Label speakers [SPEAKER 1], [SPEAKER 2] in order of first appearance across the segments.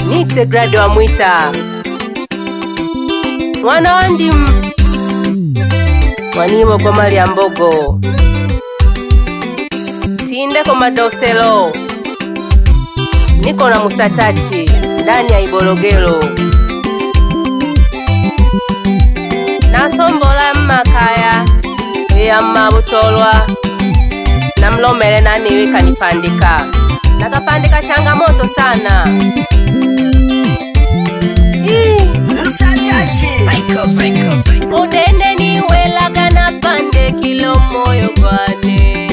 [SPEAKER 1] Nite grade wa Mwita mwana wa ndimu mwanibo kwa mali ya mbogo tinde kwa madoselo niko na Musatachi ndani ya Ibologelo nasombola mmakaya ya mabutolwa na mlomele nani wika nipandika nakapandika changamoto sana. Unene ni welaga na pande kilo moyo gwane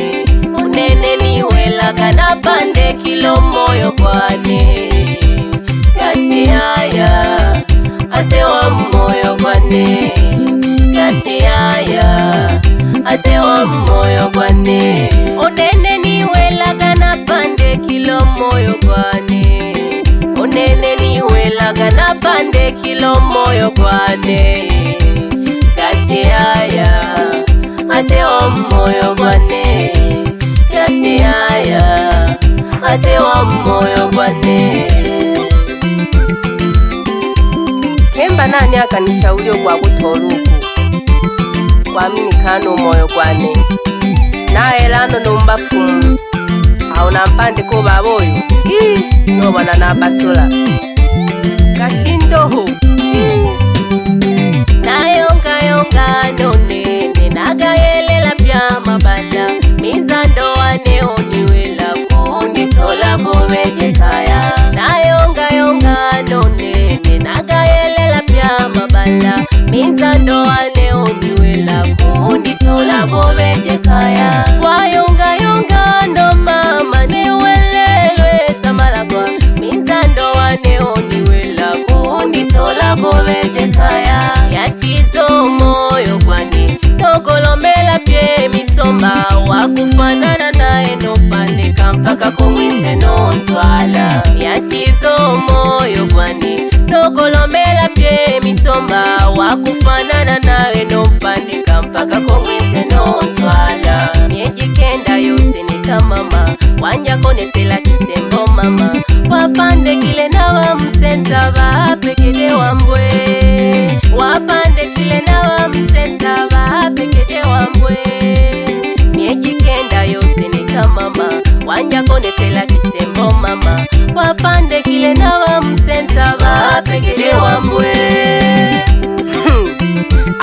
[SPEAKER 1] unene ni welaga na pande kilo moyo gwane kasi haya atewa moyo gwane kasi haya atewa moyo gwane unene ni welaga na pande kilo moyo gwane unene ni welaga na pande kilo moyo gwane kasi haya atewa moyo gwane kasi haya atewa moyo gwane. Kemba nani akanishauri kwa kutoluku kwamini kano moyo gwane na elano numbafumu au nampande ko baboyo no bana na basula kashindoho nayonga yonga nonene nagayelela pya mabala mizando waneoniwela kunitola komejekaya nayonga yonga nonene nagayelela pya mabala mizando waneoniwela kunitola komejekaya wayonga yonga no mama newelelwe tamalagwa mizando waneoniwela kunitola komejekaya yachizo moyo gwani nogolomela pye misomba wakufanana naye nopandika mpaka komwise nontwala yachizo moyo gwani nogolomela pye misomba wakufanana naye nopandika mpaka komwise nontwala miejikenda yote nikamama wanyakonetela kisembo mama wapande kile nawa msenta vapekede wambwe wapande kile nawa msenta vapekede wambwe miejikenda yote nikamama wanyakonetela kisembo mama wapande kile nawa msenta vapekede wambwe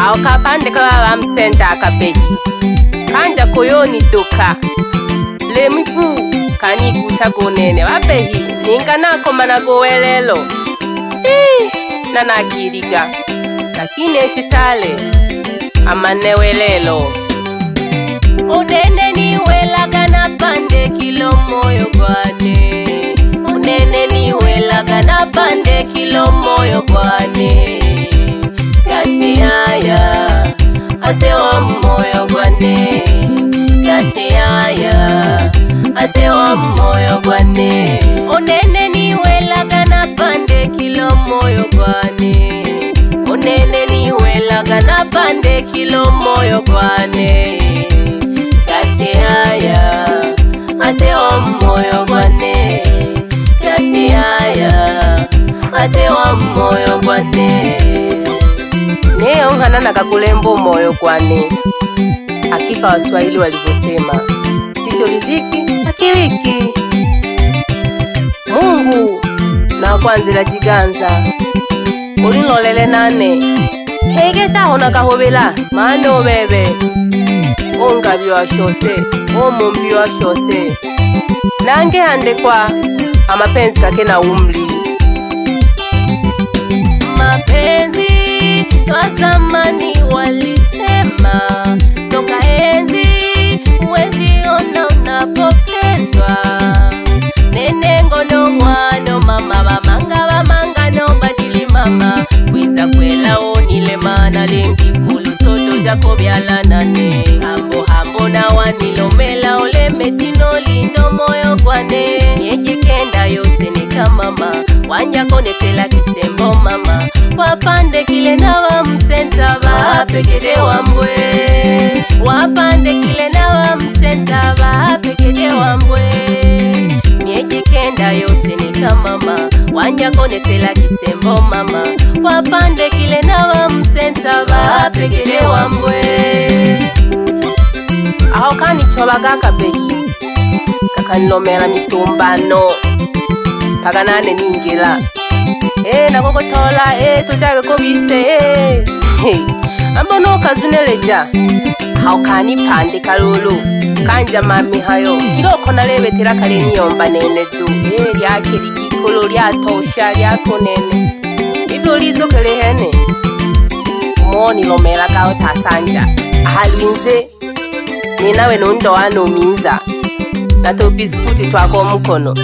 [SPEAKER 1] au kapande kwa msenta akapeji kanja koyoni doka lemipu kanigusha gonene wapehi ninga nako managowelelo nanakiriga lakini esitale amanewelelo unene ni welaga na pande kilo moyo gwane unene ni welaga na pande kilo moyo gwane kasi haya atewa moyo gwane kasi haya atewa moyo gwane unene ni welaga na pande kilo moyo gwane unene ni welaga na pande kilo moyo gwane kasi haya atewa moyo gwane kasi haya atewa moyo gwane neo ngana kakulembo moyo gwane hakika Waswahili walivyosema sicho riziki akiliki Mungu na kwanzila jiganza ulilolele nane kegeta hona kahobela mano bebe ongabi wa shose omumbi wa shose nange andekwa amapenzi kake na umri mapenzi wa zamani walisema toka enzi uwezi ona unapopendwa nenengo no mwano mama bamanga no badili mama kwiza kwela onile mana lengi kulu toto jako byalanane hambo na wanilomela ole metino lindo moyo gwane miejikenda yote ni kamama wanyakonetela kisembo mama wapande kile nawa msenta vapekede wambwe wapande kile nawa msenta vapekede wambwe wanja konetela kisembo mama wapande kile nawa msenta bapegele wambwe aho kani chobaga kabeyi kakanilomela misumbano paganane ningila nakokotola tujage kobise ambono kazuneleja hao kani pande kalulu kanja mami hayo kiloko nalebetera kale niyomba nene du lyake likikolo lyatosha lyakonene ibyo lizokele hene moni lomela kao tasanja ahalinze ninawe nundo wano minza nato biskuti twako mukono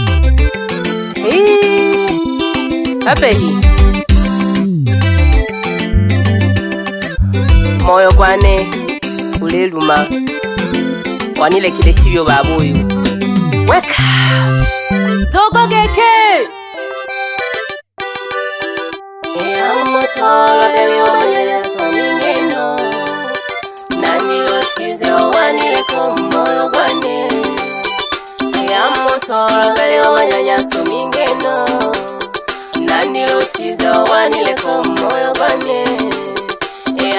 [SPEAKER 1] abehi moyo kwane uleluma wanile kile shivyo babuyu weka zogo geke amotola galiwanya somingeno nanilo shize wanile komoyo kwane amotola galiwanya somingeno nanilo shize wanile komoyo kwane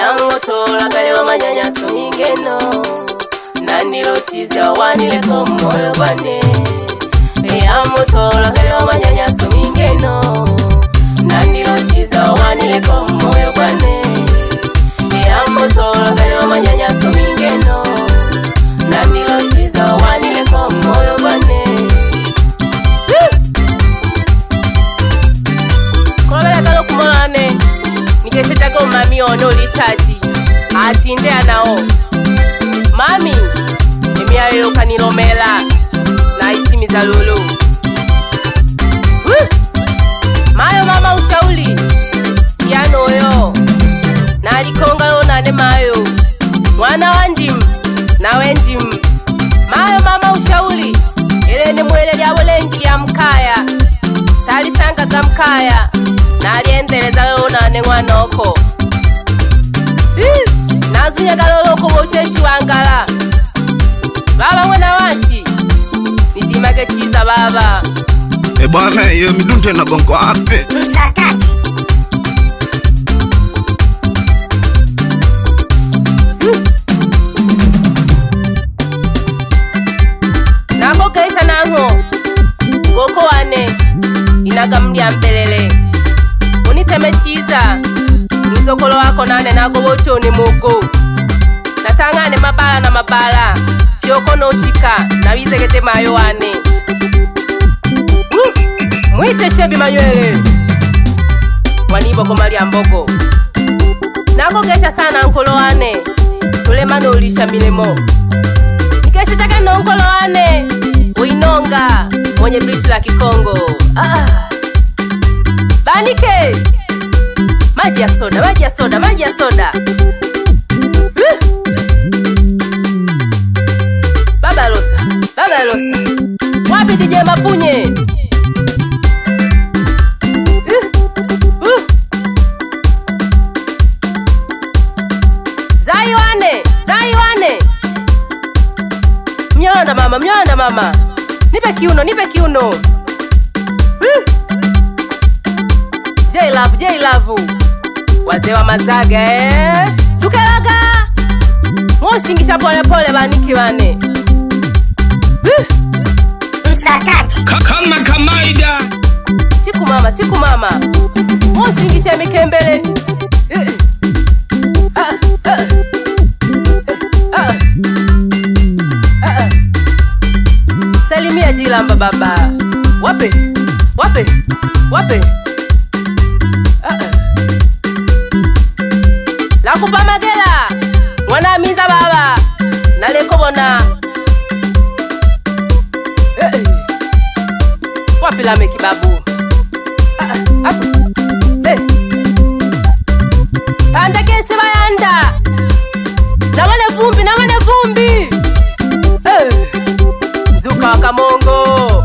[SPEAKER 1] amotola galiwanya somingeno nanilo chiza wanile komoyo kwane amotola kale wamanyanya somingeno nanilo chiza wanile komoyo kwane amotola kale wamanyanya somingeno nanilo chiza wanile komoyo kwane kolele kalo kumolane nikeshetako mami ono lichaji atinde anao mami emiayo kanilomela na itimiza lulu mayo mama ushauli yano yo na likonga lonane mayo mwana wandim na wendim mayo mama ushauli elene mwele lyabo lengi lya mkaya talisanga za mkaya na aliendeleza lonane mwanoko nazunya galoloko bocheshi wangala baba mwana washi nitimage chiza baba
[SPEAKER 2] bwana iyo midunte na gongo ape
[SPEAKER 3] msakati
[SPEAKER 1] nako keisha nango goko wane inaga mlia mpelele uniteme chiza mzokolo wako nane nako bocho ni mugo natangane mabala na mabala kyoko no shika na bizegete mayo wane mwite shebi manywele wanibo komalia mbogo nako gesha sana nkolo wane tulemano ulisha milemo nikesha chake no nkolo wane uinonga mwenye bridge la Kikongo banike maji ya soda maji ya soda maji ya soda Baba Rosa wapi DJ Mapunye Zaiwane mnyonda mama nipe kiuno J Love wazee wa mazaga sukelaga moshingisha pole pole baniki wane
[SPEAKER 3] msakati
[SPEAKER 2] kama kamaida
[SPEAKER 1] chiku mama moshingisha mikembele salimia jilamba baba wape la kupamagela mwana miza baba naleko bona wapi la mekibabu pande kesi bayanda na wane vumbi zuka wakamongo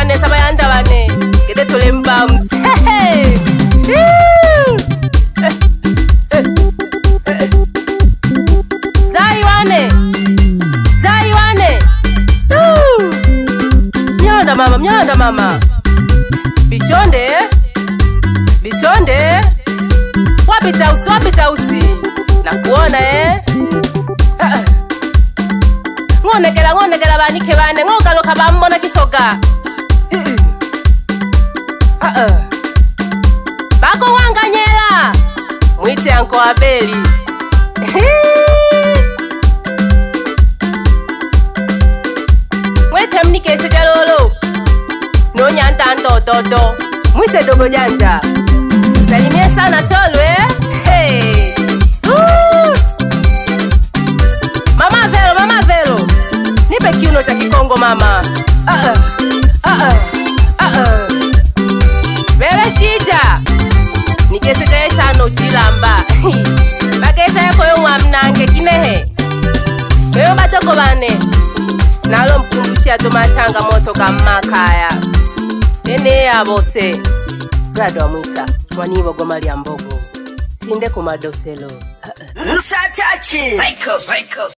[SPEAKER 1] nesa bayanda bane kete tole mbams Mnyonda mama Bichonde, bichonde, wapi tausi, na kuona ngonekela banike bane ngogaloka bambona kisoga. Bako wanganyela, mwite Anko Abeli. Mwite mnike sejalolo, no nyanta ndododo, mwite dogo janja. Salimie sana tolu Hey. Mama Vero, nipe kiuno cha Kikongo mama. Bele shija, nikesete shano chilamba. Bakesa yako yo mwamnange kinehe. Beyo batoko bane, nalo mkumbushia tumachanga moto kama kaya. Nene ya bose, brado wa mwita, mwanibo goma liya mbogo. Sinde kumadoselo.
[SPEAKER 4] Msatachi. Michael.